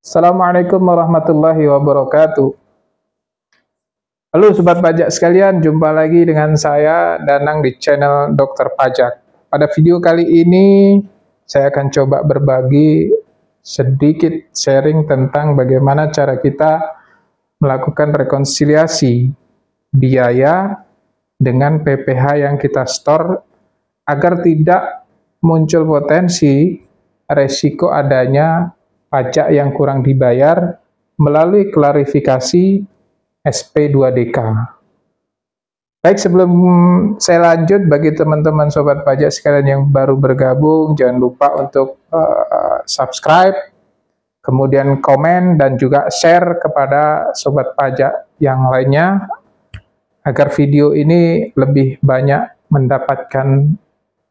Assalamualaikum warahmatullahi wabarakatuh. Halo Sobat Pajak sekalian, jumpa lagi dengan saya Danang di channel Dokter Pajak. Pada video kali ini, saya akan coba berbagi sedikit sharing tentang bagaimana cara kita melakukan rekonsiliasi biaya dengan PPh yang kita store agar tidak muncul potensi resiko adanya pajak yang kurang dibayar melalui klarifikasi SP2DK. Baik, sebelum saya lanjut, bagi teman-teman sobat pajak sekalian yang baru bergabung, jangan lupa untuk subscribe, kemudian komen, dan juga share kepada sobat pajak yang lainnya, agar video ini lebih banyak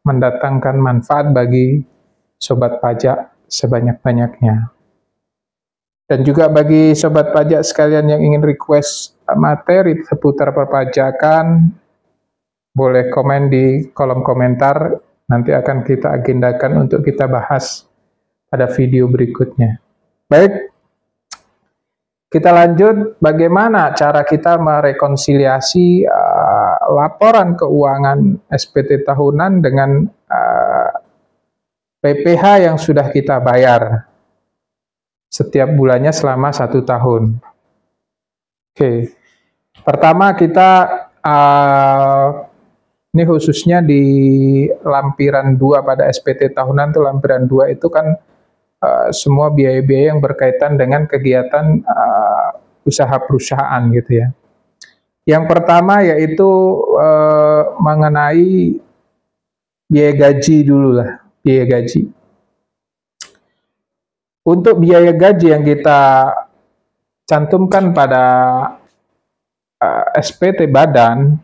mendatangkan manfaat bagi sobat pajak sebanyak-banyaknya. Dan juga bagi sobat pajak sekalian yang ingin request materi seputar perpajakan, boleh komen di kolom komentar, nanti akan kita agendakan untuk kita bahas pada video berikutnya. Baik, kita lanjut bagaimana cara kita merekonsiliasi laporan keuangan SPT tahunan dengan PPh yang sudah kita bayar setiap bulannya selama 1 tahun. Oke, pertama kita ini khususnya di lampiran 2 pada SPT tahunan tuh, lampiran 2 itu kan semua biaya-biaya yang berkaitan dengan kegiatan usaha perusahaan gitu ya. Yang pertama yaitu mengenai biaya gaji dulu lah. Biaya gaji. Untuk biaya gaji yang kita cantumkan pada SPT badan,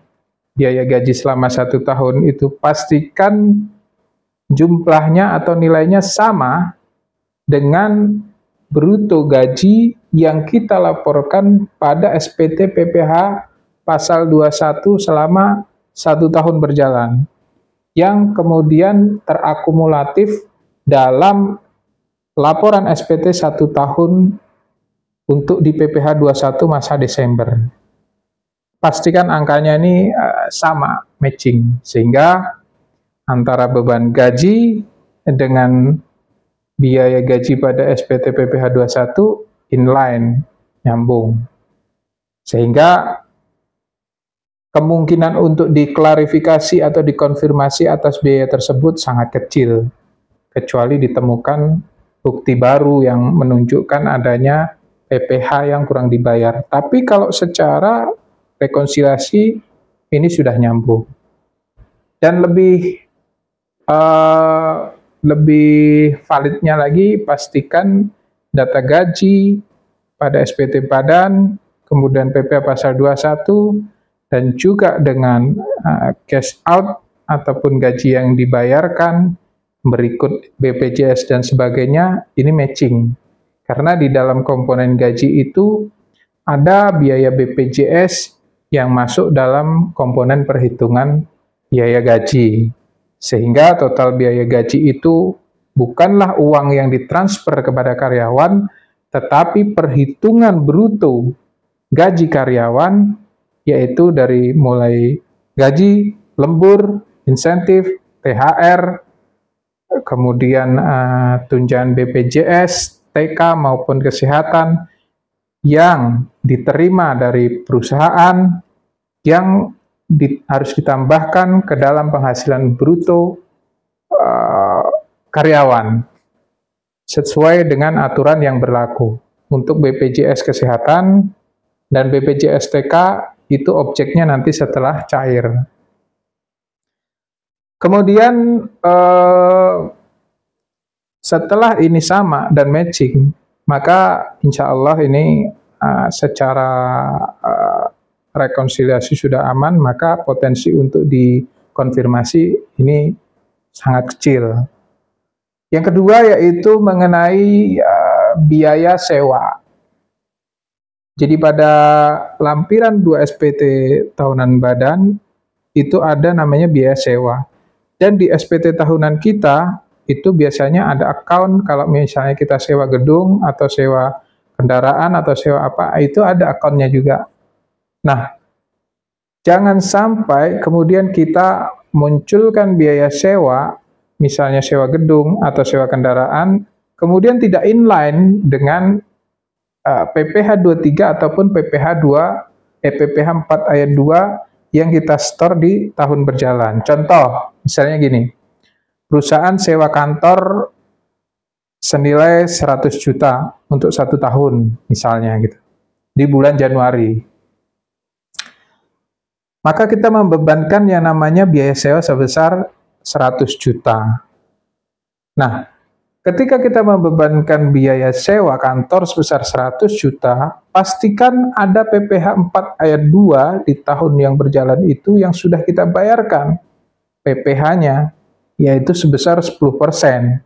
biaya gaji selama 1 tahun itu pastikan jumlahnya atau nilainya sama dengan bruto gaji yang kita laporkan pada SPT PPh pasal 21 selama 1 tahun berjalan, yang kemudian terakumulatif dalam laporan SPT 1 tahun untuk di PPh 21 masa Desember. Pastikan angkanya ini sama, matching, sehingga antara beban gaji dengan biaya gaji pada SPT PPh 21 inline, nyambung. Sehingga kemungkinan untuk diklarifikasi atau dikonfirmasi atas biaya tersebut sangat kecil, kecuali ditemukan bukti baru yang menunjukkan adanya PPh yang kurang dibayar. Tapi kalau secara rekonsiliasi ini sudah nyambung. Dan lebih validnya lagi, pastikan data gaji pada SPT badan, kemudian PPh pasal 21, dan juga dengan cash out ataupun gaji yang dibayarkan, berikut BPJS dan sebagainya, ini matching. Karena di dalam komponen gaji itu ada biaya BPJS yang masuk dalam komponen perhitungan biaya gaji. Sehingga total biaya gaji itu bukanlah uang yang ditransfer kepada karyawan, tetapi perhitungan bruto gaji karyawan, yaitu dari mulai gaji, lembur, insentif, THR, kemudian tunjangan BPJS, TK maupun kesehatan yang diterima dari perusahaan yang harus ditambahkan ke dalam penghasilan bruto karyawan sesuai dengan aturan yang berlaku. Untuk BPJS kesehatan dan BPJS TK itu objeknya nanti setelah cair. Kemudian setelah ini sama dan matching, maka insya Allah ini secara rekonsiliasi sudah aman, maka potensi untuk dikonfirmasi ini sangat kecil. Yang kedua yaitu mengenai biaya sewa. Jadi pada lampiran 2 SPT tahunan badan itu ada namanya biaya sewa. Dan di SPT tahunan kita itu biasanya ada account kalau misalnya kita sewa gedung atau sewa kendaraan atau sewa apa, itu ada akunnya juga. Nah, jangan sampai kemudian kita munculkan biaya sewa, misalnya sewa gedung atau sewa kendaraan, kemudian tidak inline dengan PPh 23 ataupun PPh 4 ayat 2 yang kita store di tahun berjalan. Contoh, misalnya gini, perusahaan sewa kantor senilai 100 juta untuk 1 tahun, misalnya gitu, di bulan Januari. Maka kita membebankan yang namanya biaya sewa sebesar 100 juta. Nah, ketika kita membebankan biaya sewa kantor sebesar 100 juta, pastikan ada PPh 4 ayat 2 di tahun yang berjalan itu yang sudah kita bayarkan PPh-nya, yaitu sebesar 10%.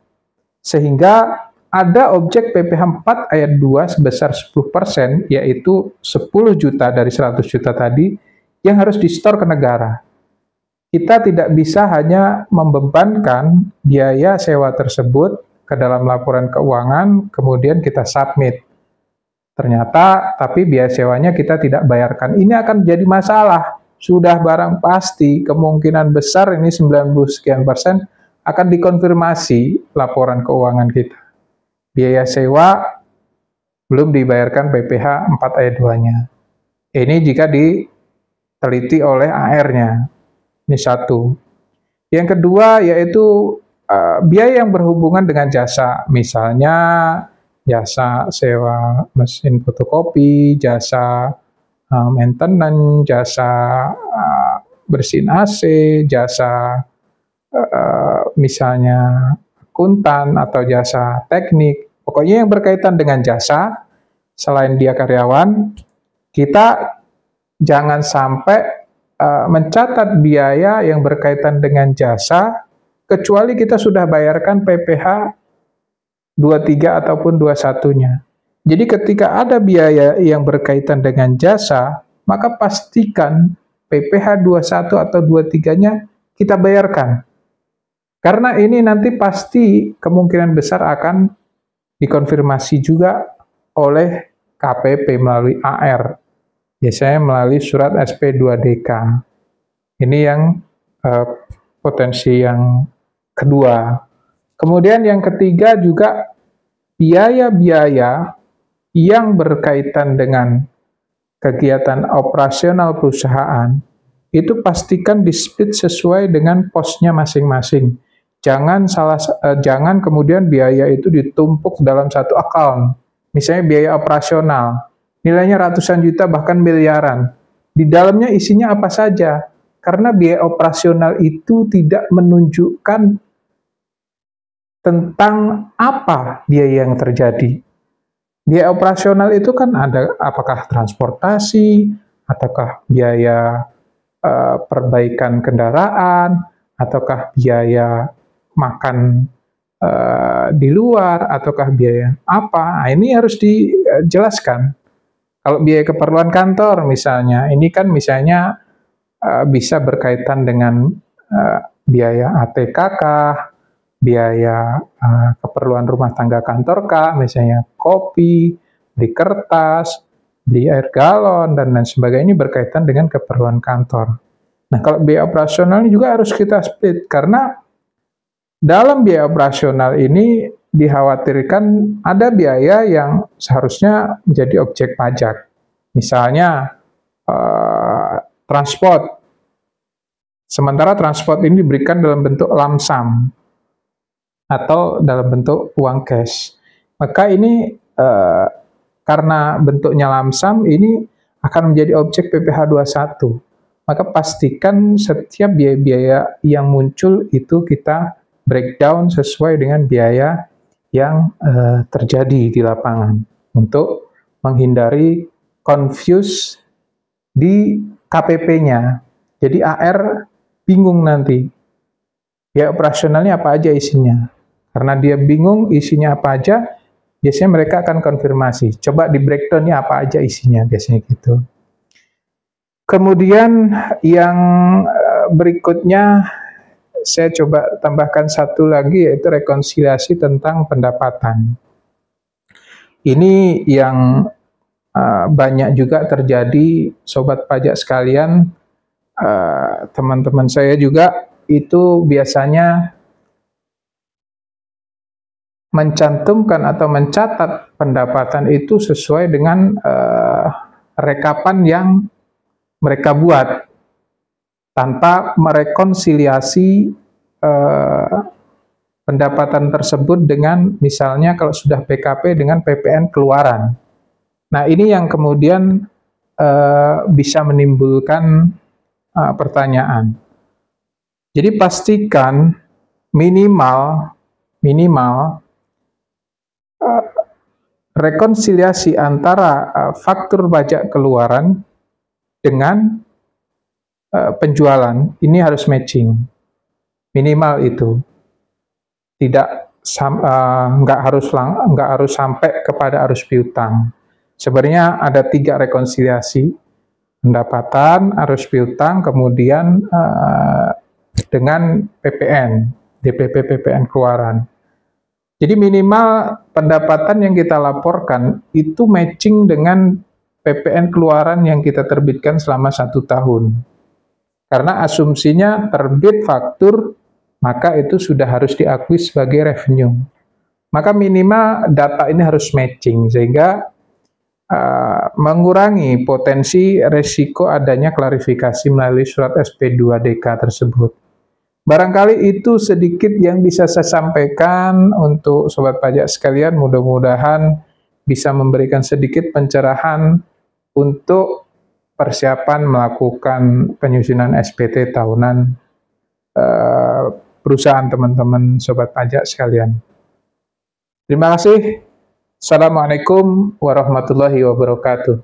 Sehingga ada objek PPh 4 ayat 2 sebesar 10%, yaitu 10 juta dari 100 juta tadi, yang harus di-store ke negara. Kita tidak bisa hanya membebankan biaya sewa tersebut ke dalam laporan keuangan, kemudian kita submit. Ternyata, tapi biaya sewanya kita tidak bayarkan. Ini akan jadi masalah. Sudah barang pasti, kemungkinan besar ini 90 sekian persen akan dikonfirmasi laporan keuangan kita. Biaya sewa belum dibayarkan PPh 4 ayat 2-nya. Ini jika diteliti oleh AR-nya. Ini satu. Yang kedua yaitu biaya yang berhubungan dengan jasa. Misalnya jasa sewa mesin fotokopi, jasa maintenance, jasa bersihin AC, jasa misalnya akuntan atau jasa teknik, pokoknya yang berkaitan dengan jasa, selain dia karyawan, kita jangan sampai mencatat biaya yang berkaitan dengan jasa, kecuali kita sudah bayarkan PPh 23 ataupun 21-nya. Jadi ketika ada biaya yang berkaitan dengan jasa, maka pastikan PPh 21 atau 23-nya kita bayarkan. Karena ini nanti pasti kemungkinan besar akan dikonfirmasi juga oleh KPP melalui AR. Biasanya melalui surat SP2DK. Ini yang potensi yang kedua. Kemudian yang ketiga juga biaya-biaya yang berkaitan dengan kegiatan operasional perusahaan, itu pastikan di-split sesuai dengan posnya masing-masing. Jangan kemudian biaya itu ditumpuk dalam satu account. Misalnya biaya operasional, nilainya ratusan juta bahkan miliaran. Di dalamnya isinya apa saja? Karena biaya operasional itu tidak menunjukkan tentang apa biaya yang terjadi. Biaya operasional itu kan ada apakah transportasi, ataukah biaya perbaikan kendaraan, ataukah biaya makan di luar, ataukah biaya apa. Nah, ini harus dijelaskan. Kalau biaya keperluan kantor misalnya, ini kan misalnya bisa berkaitan dengan biaya ATK, biaya keperluan rumah tangga kantor misalnya kopi, beli kertas, beli air galon, dan lain sebagainya, ini berkaitan dengan keperluan kantor. Nah, kalau biaya operasional ini juga harus kita split, karena dalam biaya operasional ini dikhawatirkan ada biaya yang seharusnya menjadi objek pajak. Misalnya transport. Sementara transport ini diberikan dalam bentuk lump sum atau dalam bentuk uang cash. Maka ini karena bentuknya lump sum, ini akan menjadi objek PPh 21. Maka pastikan setiap biaya-biaya yang muncul itu kita breakdown sesuai dengan biaya yang terjadi di lapangan untuk menghindari confuse di KPP-nya. Jadi AR bingung nanti biaya operasionalnya apa aja isinya. Karena dia bingung isinya apa aja, biasanya mereka akan konfirmasi. Coba di breakdown-nya apa aja isinya, biasanya gitu. Kemudian yang berikutnya saya coba tambahkan satu lagi, yaitu rekonsiliasi tentang pendapatan. Ini yang banyak juga terjadi, sobat pajak sekalian. Teman-teman saya juga itu biasanya mencantumkan atau mencatat pendapatan itu sesuai dengan rekapan yang mereka buat tanpa merekonsiliasi pendapatan tersebut dengan, misalnya kalau sudah PKP, dengan PPN keluaran. Nah, ini yang kemudian bisa menimbulkan pertanyaan. Jadi pastikan minimal rekonsiliasi antara faktur pajak keluaran dengan penjualan ini harus matching, minimal itu. Tidak nggak harus sampai kepada arus piutang. Sebenarnya ada 3 rekonsiliasi: pendapatan, arus piutang, kemudian dengan PPN, DPP PPN keluaran. Jadi minimal pendapatan yang kita laporkan itu matching dengan PPN keluaran yang kita terbitkan selama 1 tahun. Karena asumsinya terbit faktur, maka itu sudah harus diakui sebagai revenue. Maka minimal data ini harus matching, sehingga mengurangi potensi resiko adanya klarifikasi melalui surat SP2DK tersebut. Barangkali itu sedikit yang bisa saya sampaikan untuk sobat pajak sekalian. Mudah-mudahan bisa memberikan sedikit pencerahan untuk persiapan melakukan penyusunan SPT tahunan perusahaan teman-teman sobat pajak sekalian. Terima kasih. Assalamualaikum warahmatullahi wabarakatuh.